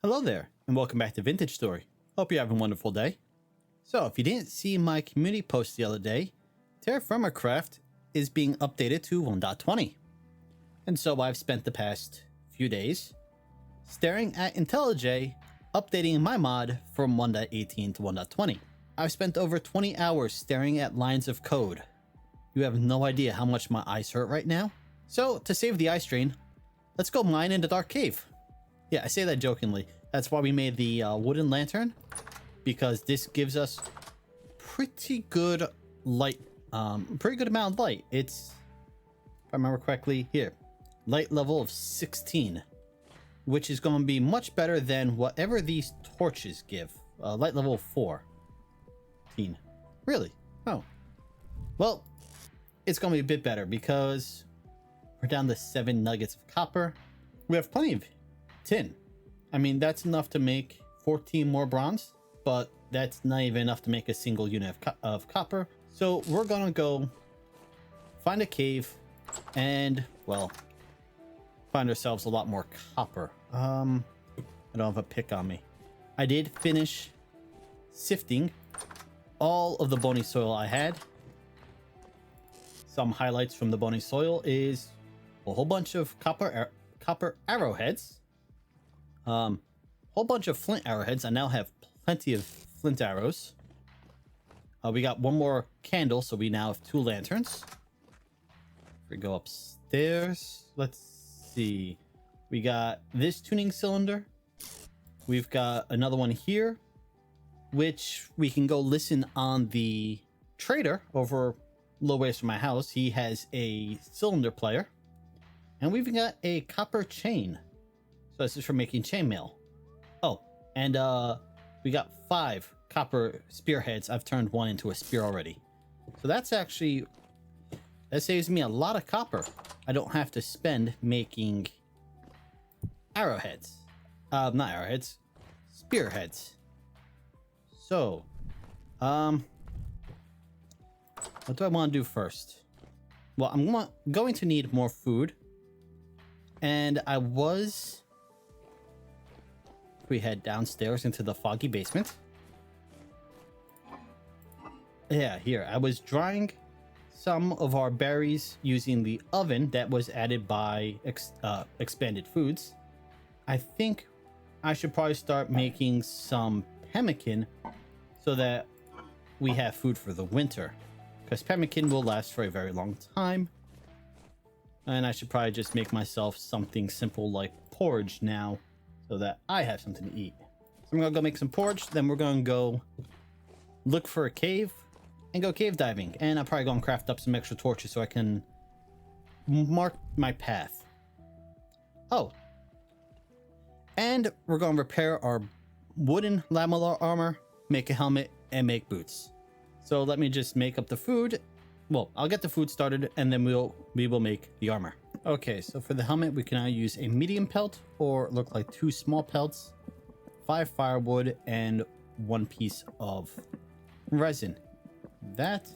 Hello there, and welcome back to Vintage Story. Hope you're having a wonderful day. So, if you didn't see my community post the other day, Terra Firma Craft is being updated to 1.20. And so I've spent the past few days staring at IntelliJ updating my mod from 1.18 to 1.20. I've spent over 20 hours staring at lines of code. You have no idea how much my eyes hurt right now. So, to save the eye strain, let's go mine in the dark cave. Yeah, I say that jokingly. That's why we made the wooden lantern, because this gives us pretty good light, pretty good amount of light. It's, if I remember correctly, here, light level of 16, which is going to be much better than whatever these torches give. Light level 14. Really? Oh. Well, it's going to be a bit better because we're down to 7 nuggets of copper. We have plenty of tin. I mean, that's enough to make 14 more bronze, but that's not even enough to make a single unit of copper. So we're gonna go find a cave and, well, find ourselves a lot more copper. I don't have a pick on me. I did finish sifting all of the bony soil I had. Some highlights from the bony soil is a whole bunch of copper arrowheads. Whole bunch of flint arrowheads. I now have plenty of flint arrows. We got one more candle, so we now have 2 lanterns. If we go upstairs, let's see. We got this tuning cylinder. We've got another one here, which we can go listen on the trader over a little ways from my house. He has a cylinder player. And we've got a copper chain. So this is for making chainmail. Oh, and we got 5 copper spearheads. I've turned 1 into a spear already. So that saves me a lot of copper. I don't have to spend making arrowheads. Not arrowheads, spearheads. So, what do I want to do first? Well, I'm going to need more food. And we head downstairs into the foggy basement. Yeah, here. I was drying some of our berries using the oven that was added by Expanded Foods. I think I should probably start making some pemmican so that we have food for the winter. Because pemmican will last for a very long time. And I should probably just make myself something simple like porridge now so that I have something to eat. So I'm going to go make some porridge. Then we're going to go look for a cave and go cave diving. And I'm probably going to craft up some extra torches so I can mark my path. Oh. And we're going to repair our wooden lamellar armor, make a helmet, and make boots. So let me just make up the food. Well, I'll get the food started and then we will make the armor. Okay, so for the helmet, we can now use a medium pelt or look like 2 small pelts, 5 firewood, and 1 piece of resin. That,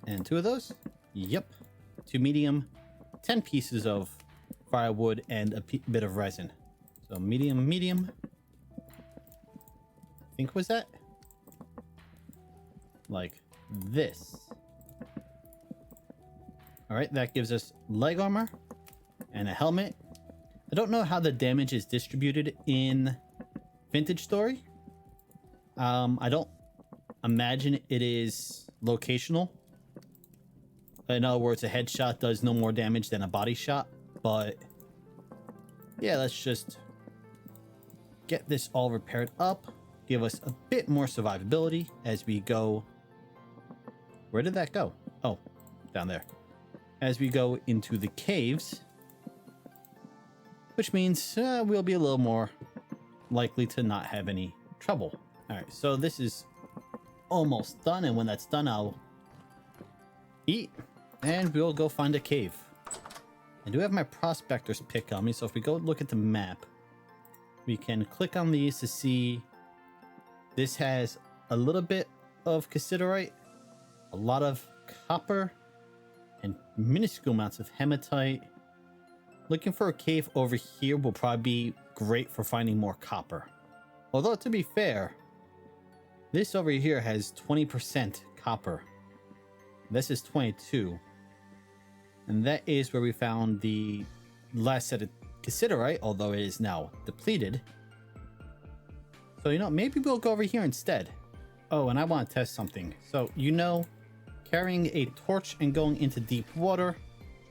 and 2 of those. Yep, 2 medium, 10 pieces of firewood, and a bit of resin. So medium. I think was that? Like this. All right, that gives us leg armor and a helmet. I don't know how the damage is distributed in Vintage Story. I don't imagine it is locational. In other words, a headshot does no more damage than a body shot. But yeah, let's just get this all repaired up. Give us a bit more survivability as we go. Where did that go? Oh, down there. As we go into the caves, which means we'll be a little more likely to not have any trouble. All right, so this is almost done, and when that's done, I'll eat, and we'll go find a cave. I do have my prospector's pick on me, so if we go look at the map, we can click on these to see this has a little bit of cassiterite, a lot of copper, and minuscule amounts of hematite, Looking for a cave over here will probably be great for finding more copper. Although, to be fair, this over here has 20% copper. This is 22. And that is where we found the last set of Cassiterite, although it is now depleted. So, you know, maybe we'll go over here instead. Oh, and I want to test something. So, you know, carrying a torch and going into deep water,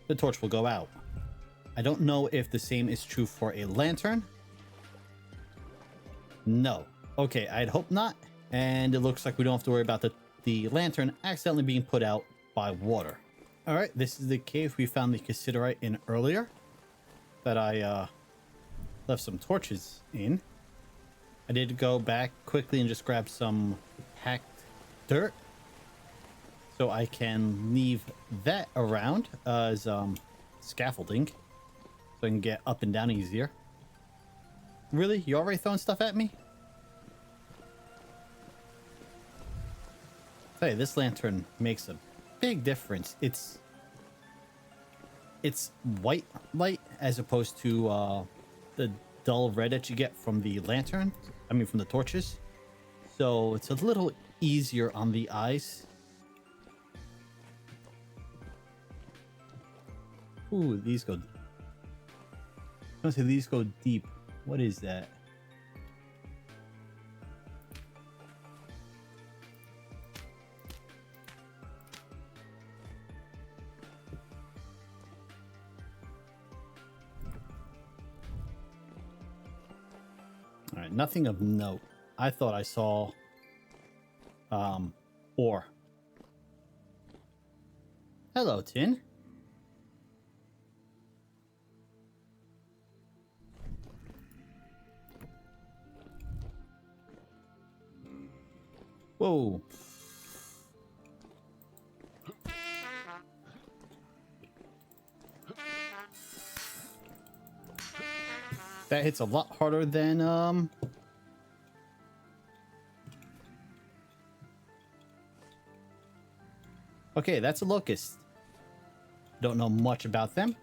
the torch will go out. I don't know if the same is true for a lantern. No. Okay, I'd hope not. And it looks like we don't have to worry about the lantern accidentally being put out by water. All right, this is the cave we found the Cassiterite in earlier that I left some torches in. I did go back quickly and just grab some packed dirt so I can leave that around as scaffolding so I can get up and down easier. Really? You already throwing stuff at me? Hey, this lantern makes a big difference. It's white light as opposed to the dull red that you get from the lantern. I mean, from the torches. So it's a little easier on the eyes. Ooh, these go. I want to say these go deep. What is that? All right, nothing of note. I thought I saw ore. Hello, Tin. Whoa. That hits a lot harder than okay, that's a locust. Don't know much about them.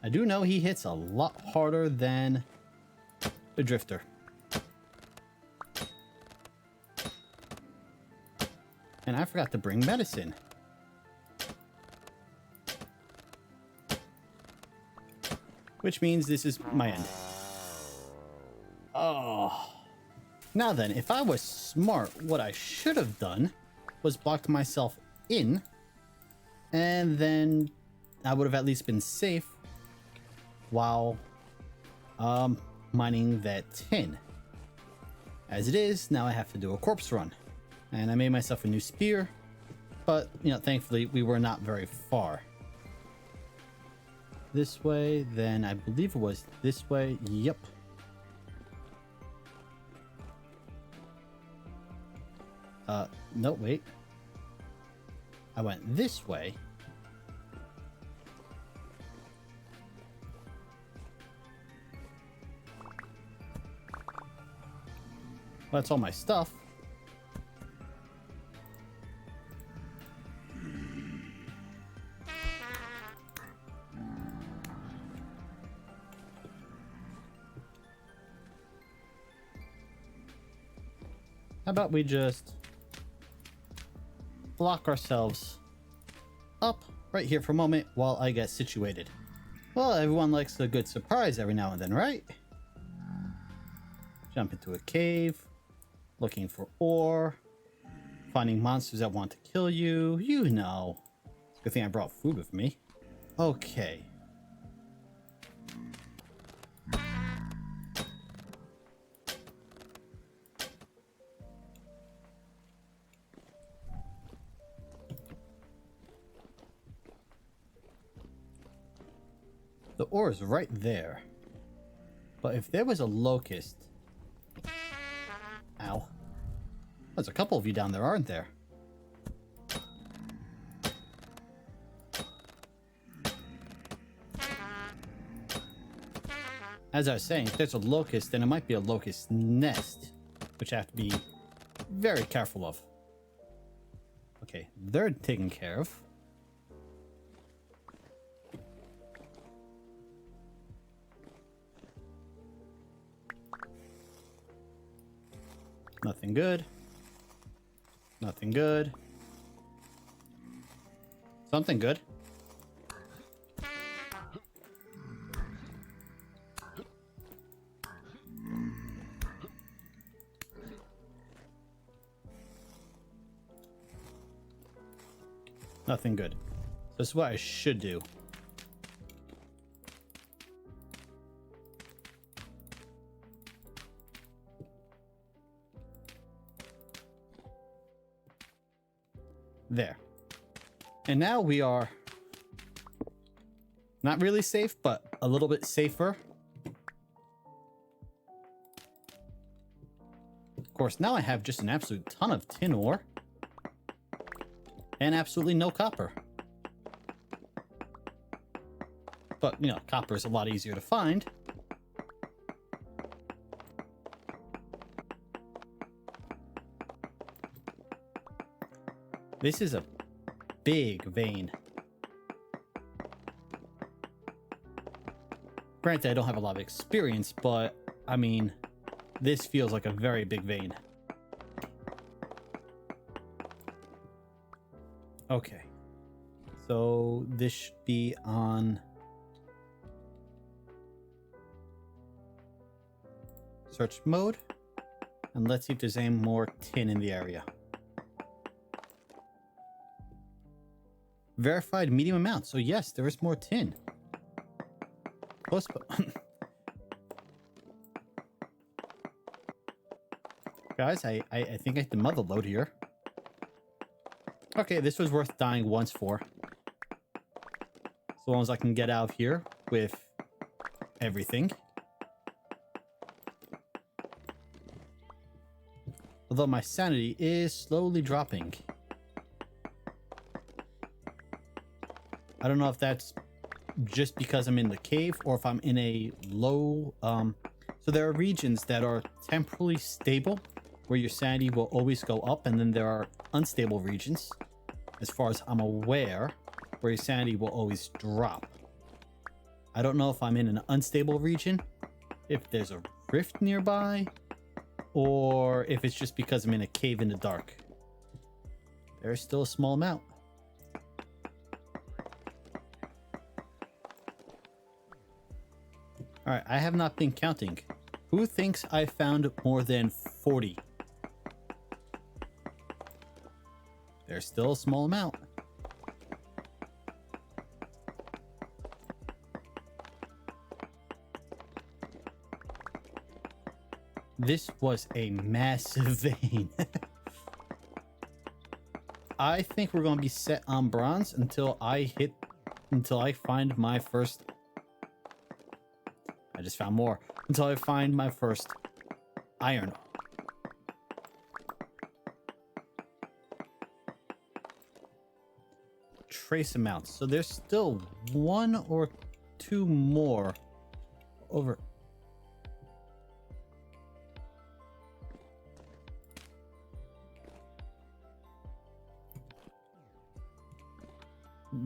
I do know he hits a lot harder than the drifter. And I forgot to bring medicine. Which means this is my end. Oh. Now then, if I was smart, what I should have done was blocked myself in. And then I would have at least been safe while mining that tin. As it is, now I have to do a corpse run. And I made myself a new spear, but, you know, thankfully we were not very far. This way, then I believe it was this way. Yep. No, wait. I went this way. Well, that's all my stuff. How about we just block ourselves up right here for a moment while I get situated. Well, everyone likes a good surprise every now and then, right? Jump into a cave, looking for ore, finding monsters that want to kill you, you know. Good thing I brought food with me. Okay. The ore is right there. But if there was a locust... Ow. There's a couple of you down there, aren't there? As I was saying, if there's a locust, then it might be a locust nest, which I have to be very careful of. Okay, they're taken care of. Nothing good. Nothing good. Something good. Nothing good. So this is what I should do. There. And now we are not really safe, but a little bit safer. Of course, now I have just an absolute ton of tin ore. And absolutely no copper. But, you know, copper is a lot easier to find. This is a big vein. Granted, I don't have a lot of experience, but, I mean, this feels like a very big vein. Okay. So, this should be on... search mode. And let's see if there's any more tin in the area. Verified medium amount. So yes, there is more tin. Close, but guys, I think I hit the Motherlode here. Okay, this was worth dying once for. So long as I can get out of here with everything. Although my sanity is slowly dropping. I don't know if that's just because I'm in the cave or if I'm in a low... So there are regions that are temporarily stable, where your sanity will always go up, and then there are unstable regions, as far as I'm aware, where your sanity will always drop. I don't know if I'm in an unstable region, if there's a rift nearby, or if it's just because I'm in a cave in the dark. There's still a small amount. Alright, I have not been counting. Who thinks I found more than 40? There's still a small amount. This was a massive vein. I think we're going to be set on bronze until I find my first... I just found more. Until I find my first iron. Trace amounts. So there's still one or two more over.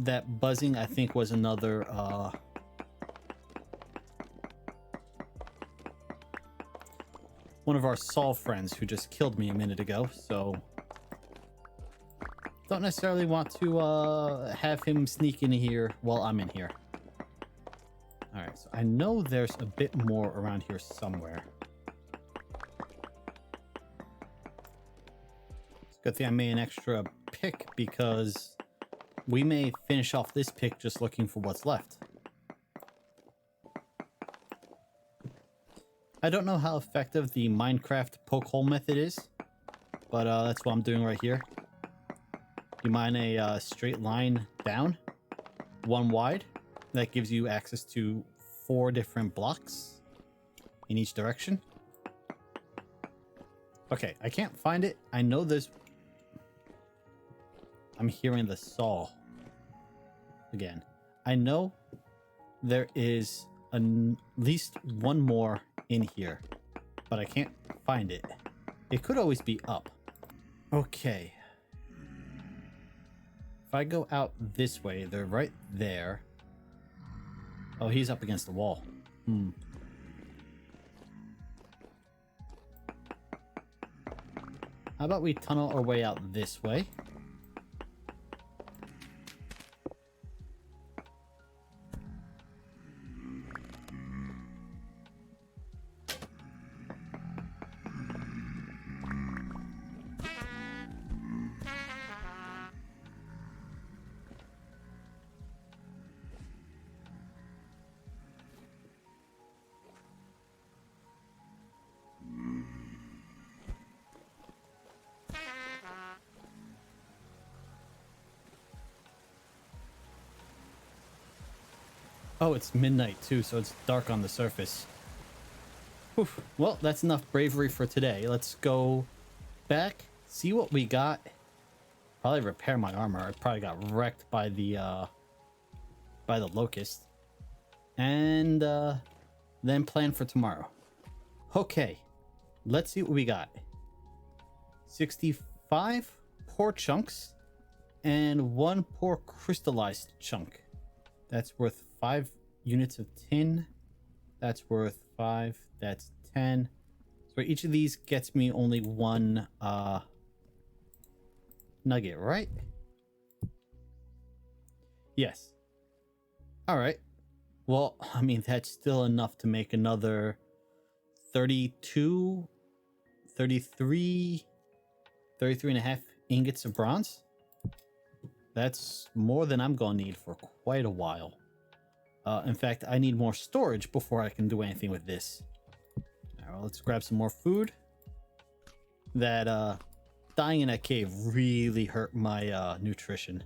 That buzzing, I think, was another one of our Sol friends who just killed me a minute ago, so don't necessarily want to have him sneak in here while I'm in here. Alright, so I know there's a bit more around here somewhere. It's a good thing I made an extra pick, because we may finish off this pick just looking for what's left. I don't know how effective the Minecraft poke hole method is, but that's what I'm doing right here. You mine a straight line down, one wide. That gives you access to 4 different blocks in each direction. Okay, I can't find it. I know there's... I'm hearing the saw again. I know there is at least one more in here, but I can't find it. It could always be up. Okay. If I go out this way, they're right there. Oh, he's up against the wall. How about we tunnel our way out this way? Oh, it's midnight too, so it's dark on the surface. Oof. Well, that's enough bravery for today. Let's go back, see what we got. Probably repair my armor. I probably got wrecked by the locust. And then plan for tomorrow. Okay, let's see what we got. 65 poor chunks and 1 poor crystallized chunk. That's worth 5 units of tin. That's worth 5. That's 10. So each of these gets me only 1 nugget, right? Yes. All right. Well, I mean, that's still enough to make another 32, 33, 33 and a half ingots of bronze. That's more than I'm going to need for quite a while. In fact, I need more storage before I can do anything with this. All right, let's grab some more food. That dying in that cave really hurt my nutrition.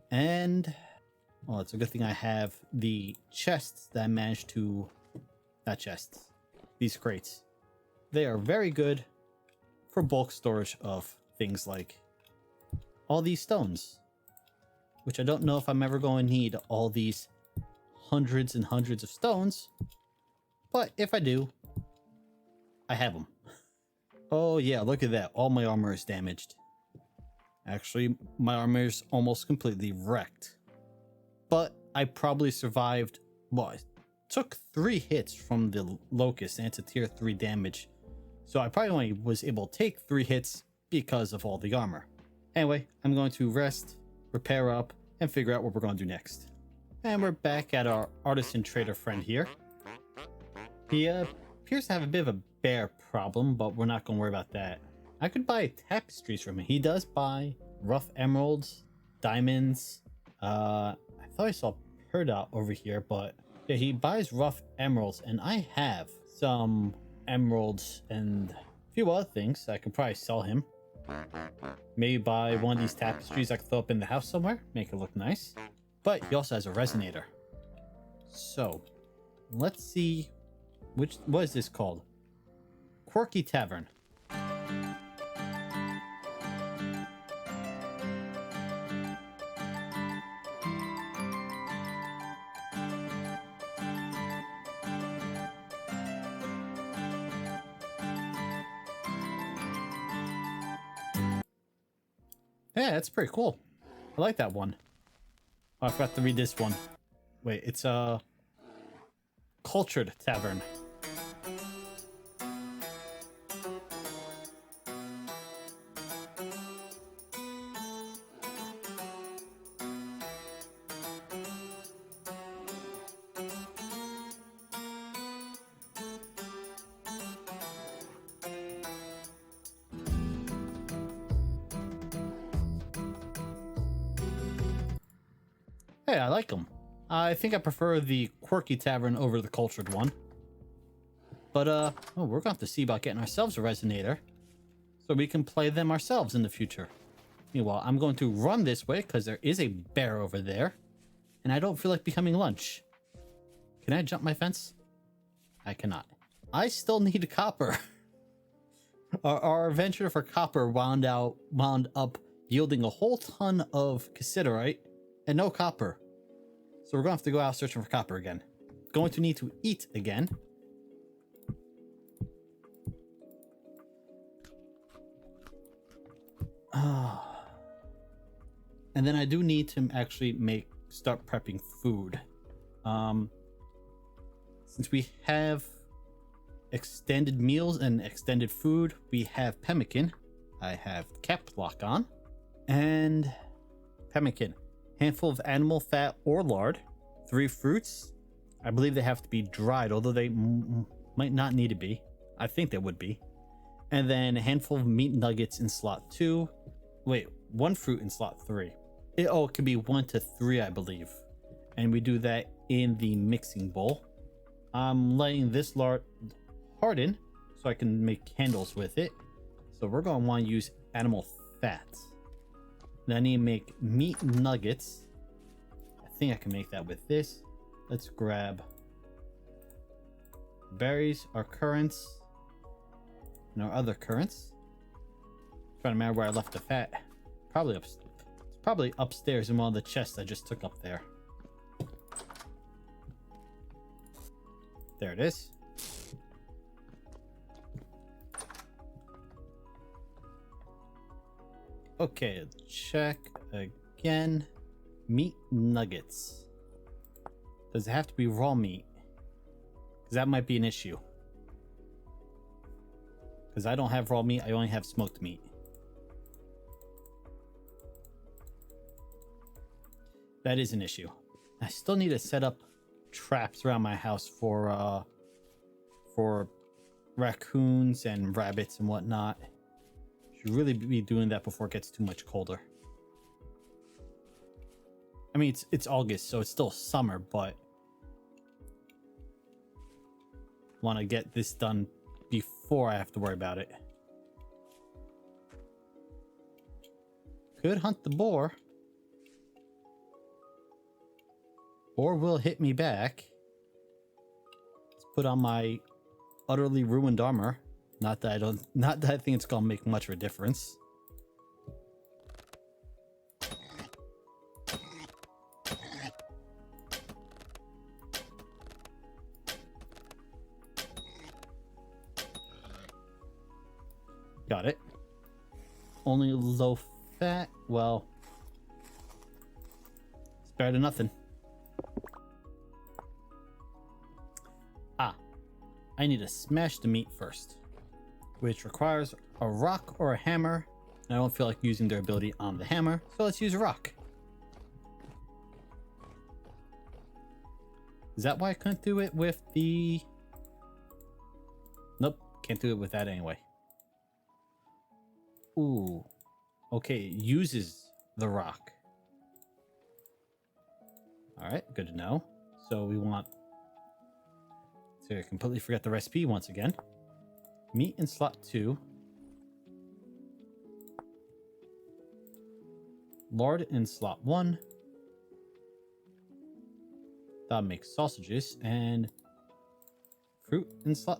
And, well, it's a good thing I have the chests that I managed to... Not chests. These crates. They are very good for bulk storage of things like all these stones. Which I don't know if I'm ever going to need all these hundreds and hundreds of stones. But if I do, I have them. Oh yeah, look at that. All my armor is damaged. Actually, my armor is almost completely wrecked. But I probably survived... Well, I took 3 hits from the locust and it's a tier 3 damage. So I probably only was able to take 3 hits because of all the armor. Anyway, I'm going to rest, repair up, and figure out what we're going to do next. And we're back at our artisan trader friend here. He appears to have a bit of a bear problem, but we're not going to worry about that. I could buy tapestries from him. He does buy rough emeralds, diamonds. I thought I saw Peridot over here, but yeah, he buys rough emeralds, and I have some emeralds and a few other things I could probably sell him. Maybe buy one of these tapestries I could throw up in the house somewhere, make it look nice. But he also has a resonator. So, let's see, what is this called? Quirky Tavern. Yeah, that's pretty cool. I like that one. Oh, I forgot to read this one. Wait, it's a Cultured Tavern. Hey, I like them. I think I prefer the Quirky Tavern over the Cultured one. But, oh, we're going to have to see about getting ourselves a resonator so we can play them ourselves in the future. Meanwhile, I'm going to run this way because there is a bear over there, and I don't feel like becoming lunch. Can I jump my fence? I cannot. I still need copper. Our adventure for copper wound up yielding a whole ton of cassiterite and no copper. So we're going to have to go out searching for copper again. Going to need to eat again. And then I do need to actually start prepping food. Since we have extended meals and extended food, we have pemmican. I have cap lock on. And pemmican. Handful of animal fat or lard. 3 fruits. I believe they have to be dried, although they might not need to be. I think they would be. And then a handful of meat nuggets in slot 2. Wait, 1 fruit in slot 3. It could be 1 to 3, I believe. And we do that in the mixing bowl. I'm letting this lard harden so I can make candles with it. So we're going to want to use animal fat. Then I need to make meat nuggets. I think I can make that with this. Let's grab berries, our currants, and our other currants. Trying to remember where I left the fat. It's probably upstairs in one of the chests I just took up there. There it is. Okay, check again. Meat nuggets. Does it have to be raw meat? Because that might be an issue. Because I don't have raw meat, I only have smoked meat. That is an issue. I still need to set up traps around my house for raccoons and rabbits and whatnot. Should really be doing that before it gets too much colder. I mean, it's August, so it's still summer, but want to get this done before I have to worry about it. Could hunt the boar. Or will hit me back. Let's put on my utterly ruined armor. Not that I think it's gonna make much of a difference. Got it. Only low fat. Well, it's better than nothing. I need to smash the meat first, which requires a rock or a hammer. I don't feel like using their ability on the hammer, so let's use a rock. Is that why I couldn't do it with the... Nope, can't do it with that anyway. Ooh, okay, it uses the rock. Alright, good to know. So we want... I completely forgot the recipe once again. Meat in slot 2. Lard in slot 1. That makes sausages. And fruit in slot...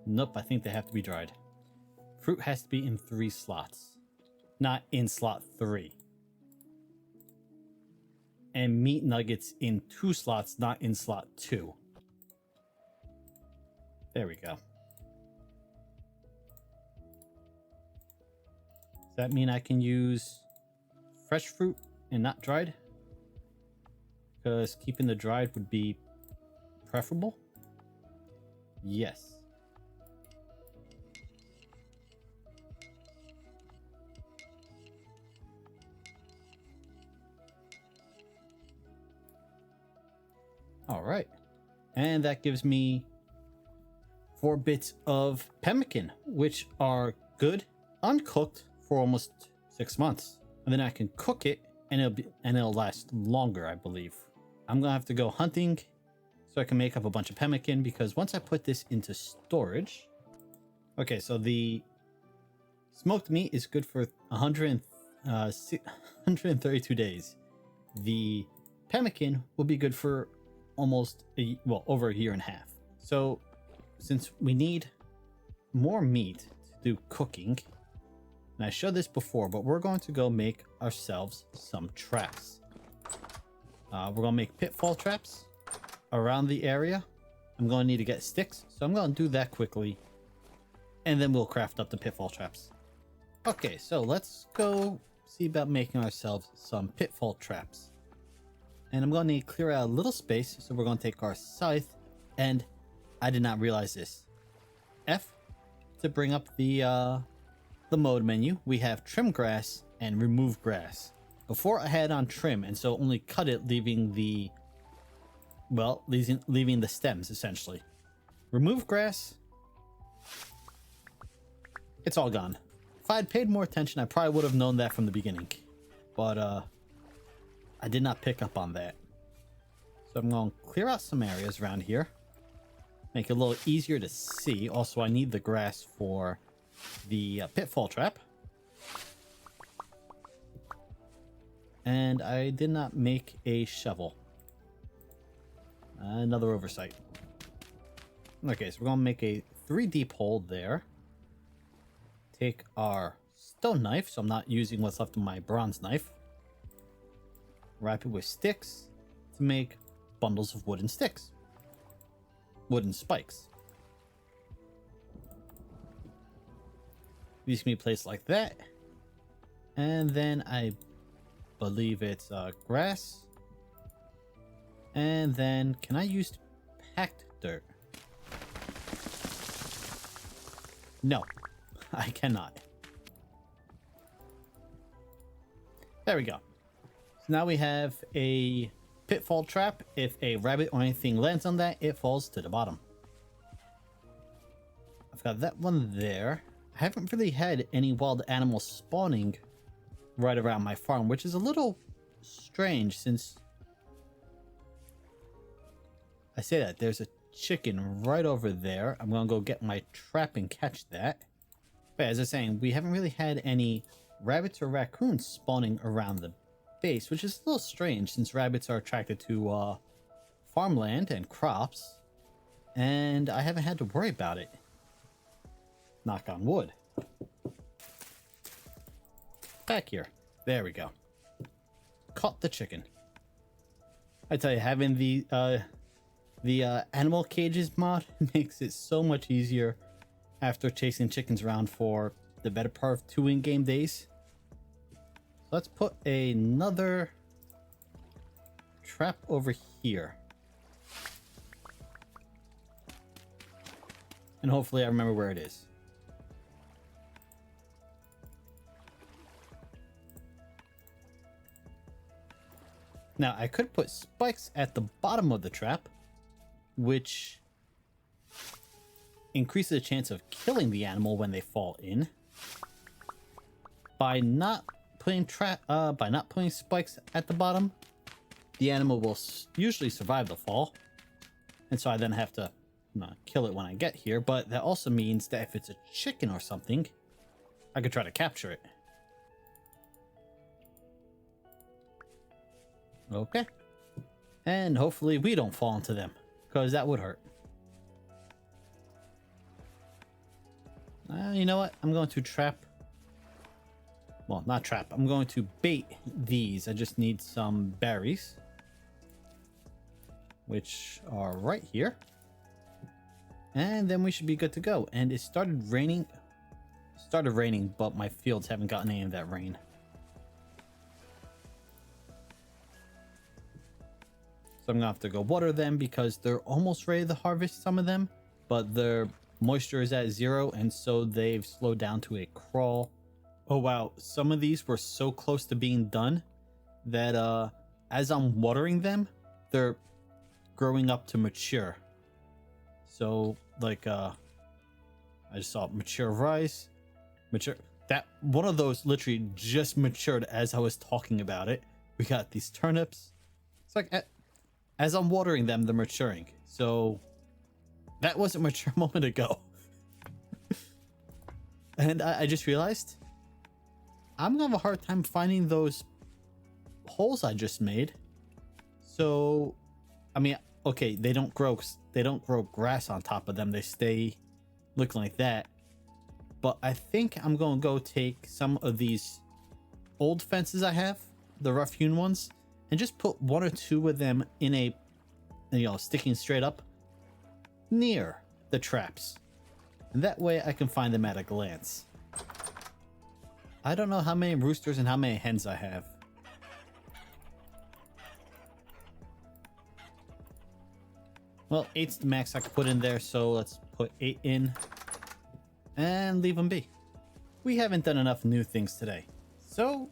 Nope, I think they have to be dried. Fruit has to be in 3 slots. Not in slot 3. And meat nuggets in 2 slots, not in slot 2. There we go. Does that mean I can use fresh fruit and not dried? Because keeping the dried would be preferable? Yes. All right. And that gives me 4 bits of pemmican, which are good uncooked for almost 6 months. And then I can cook it and it'll last longer, I believe. I'm gonna have to go hunting so I can make up a bunch of pemmican, because once I put this into storage... Okay, so the smoked meat is good for 132 days. The pemmican will be good for almost over a year and a half. So since we need more meat to do cooking, and I showed this before, but we're going to go make ourselves some traps. We're gonna make pitfall traps around the area. I'm gonna need to get sticks, so I'm gonna do that quickly, and then we'll craft up the pitfall traps. Okay, so let's go see about making ourselves some pitfall traps. And I'm going to need to clear out a little space, so we're going to take our scythe, and I did not realize this. F to bring up the mode menu. We have trim grass and remove grass. Before I had on trim, and so only cut it, leaving the leaving the stems essentially. Remove grass. It's all gone. If I had paid more attention, I probably would have known that from the beginning. But I did not pick up on that. So I'm going to clear out some areas around here. Make it a little easier to see. Also, I need the grass for the pitfall trap. And I did not make a shovel. Another oversight. Okay, so we're going to make a 3 deep hole there. Take our stone knife, so I'm not using what's left of my bronze knife. Wrap it with sticks to make bundles of wooden sticks. Wooden spikes. These can be placed like that. And then I believe it's grass. And then, can I use packed dirt? No, I cannot. There we go. So now we have a pitfall trap. If a rabbit or anything lands on that, it falls to the bottom. I've got that one there. I haven't really had any wild animals spawning right around my farm, which is a little strange since I say that there's a chicken right over there. I'm gonna go get my trap and catch that. But as I was saying, we haven't really had any rabbits or raccoons spawning around the base, which is a little strange since rabbits are attracted to farmland and crops, and I haven't had to worry about it. Knock on wood. Back here. There we go. Caught the chicken. I tell you, having the animal cages mod makes it so much easier after chasing chickens around for the better part of 2 in-game days. Let's put another trap over here. And hopefully I remember where it is. Now, I could put spikes at the bottom of the trap, which increases the chance of killing the animal when they fall in. By not putting spikes at the bottom, the animal will usually survive the fall, and so I then have to kill it when I get here. But that also means that if it's a chicken or something, I could try to capture it. Okay. And hopefully we don't fall into them, because that would hurt. You know what? I'm going to trap. Well, not trap. I'm going to bait these. I just need some berries, which are right here. And then we should be good to go. And it started raining. But my fields haven't gotten any of that rain. So I'm gonna have to go water them because they're almost ready to harvest some of them, but their moisture is at 0, and so they've slowed down to a crawl. Oh wow, some of these were so close to being done that as I'm watering them, they're growing up to mature. So like I just saw mature rice, mature, that one of those literally just matured as I was talking about it. We got these turnips. It's like as I'm watering them, they're maturing. So that wasn't mature a moment ago. And I just realized I'm gonna have a hard time finding those holes I just made. So, I mean, okay, they don't grow grass on top of them. They stay looking like that. But I think I'm gonna go take some of these old fences I have, the rough hewn ones, and just put 1 or 2 of them in a, sticking straight up near the traps. And that way I can find them at a glance. I don't know how many roosters and how many hens I have. Well, 8's the max I could put in there, so let's put 8 in and leave them be. We haven't done enough new things today. So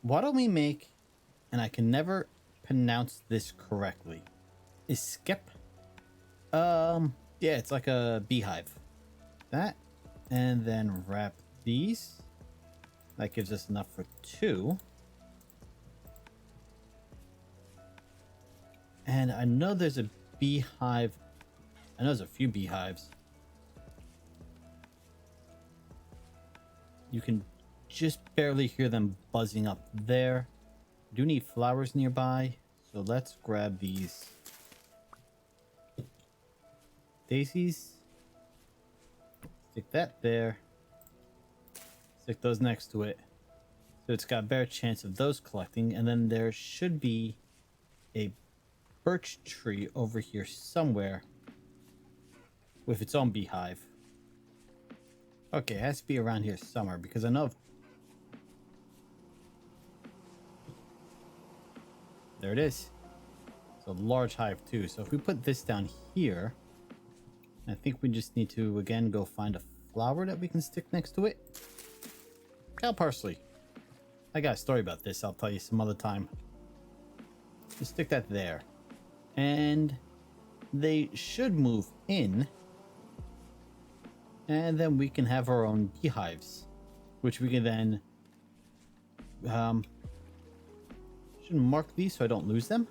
why don't we make, and I can never pronounce this correctly, Skip? Yeah, it's like a beehive. That, and then wrap these. That gives us enough for 2. And I know there's a beehive. I know there's a few beehives. You can just barely hear them buzzing up there. I do need flowers nearby, so let's grab these daisies. Stick that there. Stick those next to it, so it's got a better chance of those collecting. And then there should be a birch tree over here somewhere with its own beehive. Okay, it has to be around here somewhere because I know there it is. It's a large hive too. So if we put this down here, I think we just need to again go find a flower that we can stick next to it. Cow parsley. I got a story about this. I'll tell you some other time. Just stick that there. And they should move in. And then we can have our own beehives, which we can then should mark these so I don't lose them.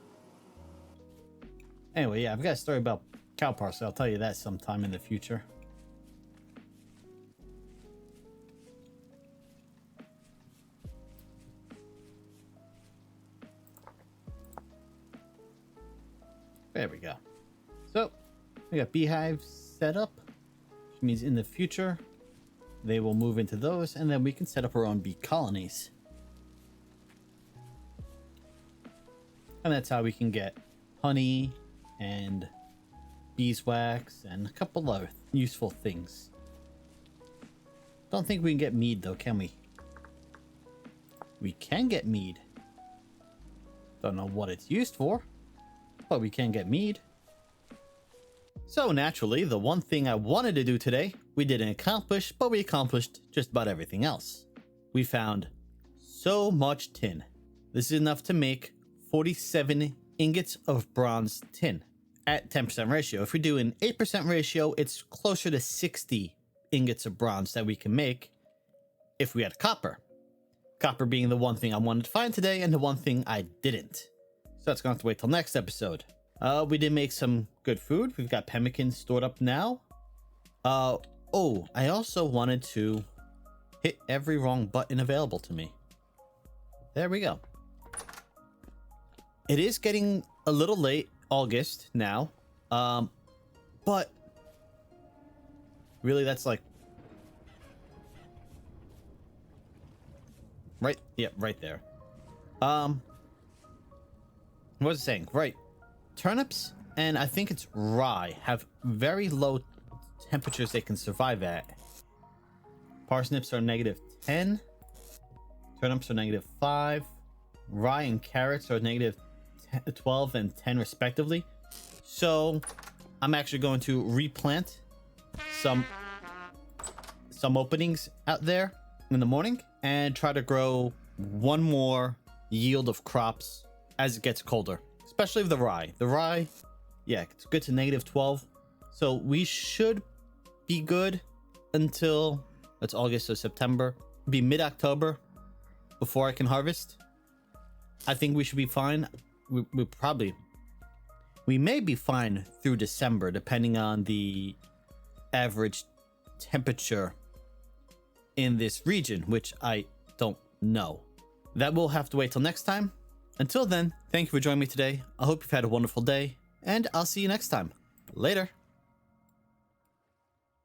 Anyway, yeah, I've got a story about cow parsley. I'll tell you that sometime in the future. There we go. So we got beehives set up, which means in the future they will move into those, and then we can set up our own bee colonies. And that's how we can get honey and beeswax and a couple other useful things. Don't think we can get mead though, can we? We can get mead. Don't know what it's used for, but we can get mead. So naturally, the one thing I wanted to do today, we didn't accomplish, but we accomplished just about everything else. We found so much tin. This is enough to make 47 ingots of bronze tin at 10% ratio. If we do an 8% ratio, it's closer to 60 ingots of bronze that we can make if we had copper. Copper being the one thing I wanted to find today and the one thing I didn't. So that's going to have to wait till next episode. We did make some good food. We've got pemmican stored up now. Oh, I also wanted to hit every wrong button available to me. There we go. It is getting a little late, August now. But really that's like right, yeah, right there. What was I saying? Right. Turnips and I think it's rye have very low temperatures they can survive at. Parsnips are -10. Turnips are -5. Rye and carrots are -12 and 10 respectively. So I'm actually going to replant some openings out there in the morning and try to grow one more yield of crops as it gets colder, especially with the rye. The rye, yeah, it's good to -12. So we should be good until it's August or September. Be mid-October before I can harvest. I think we should be fine. We may be fine through December, depending on the average temperature in this region, which I don't know. That will have to wait till next time. Until then, thank you for joining me today. I hope you've had a wonderful day, and I'll see you next time. Later.